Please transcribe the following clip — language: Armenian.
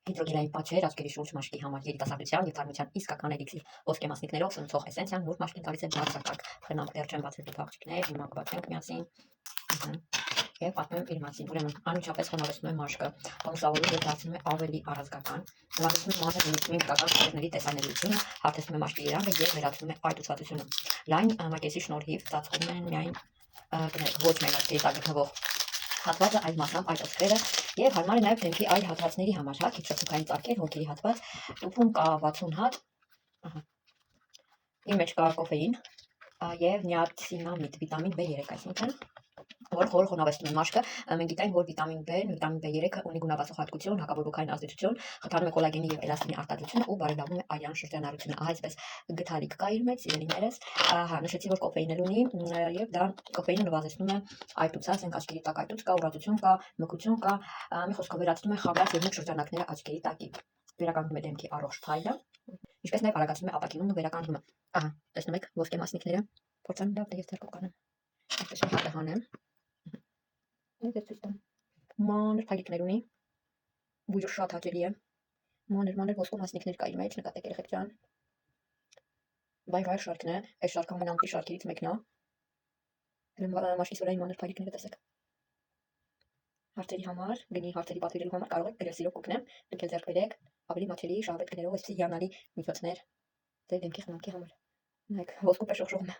Հիդրոգելային պատճեր աչքերի շուրջ մաշկի համար երիտասարդության եւ դառնության իսկական էլիքսիր ոսկե մասնիկներով սնուցող էսենցիան նուրբ մաշկին տալիս է բարձրակարգ խնամք դեռ չեն բացել դուք աղջիկներ հիմա կբացենք միասին եւ պատմեմ իր մասին ուրեմն անմիջապես խոնավեցնում է մաշկը ամուսավորում եւ դարձնում է ավելի առազգական լավացնում մանր միմիկական շերտերի տեսանելիությունը հարթեցնում է մաշկի երանգը եւ վերացնում է այտուցվածությունը լայն մակեսի շնորհիվ ծածկում են միայն ոչ միայն աչքերի տակ գտնվող հատվածը այլ մասամբ այդ ոսկրերը եւ հարմար է նաեւ դեմքի այլ հատվածների համար հա քիչոցուկային ծակեր հոգերի հատված տուփում կա 60 հատ իր մեջ կա կոֆեին եւ նիացինամիդ վիտամին B3 այսինքն որ խոր խոնավեցնում է մաշկը մենք գիտենք որ վիտամին B3-ը ունի գունավորող հատկություն հակաբորբոքային ազդեցություն խթանում է կոլագենի եւ էլաստինի արտադրությունը ու բարելավում է արյան շրջանառությունը այսպես գթալիկ կա իր մեջ սիրելիներս հա նշեցի որ կոֆեին ունի եւ դա կոֆեինը նվազեցնում է այտուցած ենք աչքերի տակ այտուց կա ուրացություն կա մկություն կա մի խոսքով վերացնում է խավար եւ մուգ շրջանակները աչքերի տակի վերականգնում է դեմքի առողջ փայլը ինչպես նաեւ արագացնում է ապակինումն ու վերականգնումը ահա տեսնում եք ոսկե մասնիկները փորձեմ լավ եւ ձեռքով կանեմ այսպես հատը հանեմ մանր փայլիկներ ունի բույրը շատ հաճելի է մանր ոսկու մասնիկներ կա իր մեջ նկատեք երեխեք ջան վայր շարքն է այս շարքը ամենամտի շարքերից մեկն է մաշկի սորային մանր փայլիկները տեսեք հարցերի համար գնի հարցերի պատվիրելու համար կարող եք գրել սիրով կօգնեմ դուք էլ ձեռք բերեք ավելի մատչելի շահվետ գներով այս հիանալի միջոցներ ձեր դեմքի խնամքի համար նայեք ոսկու պես շողշողում է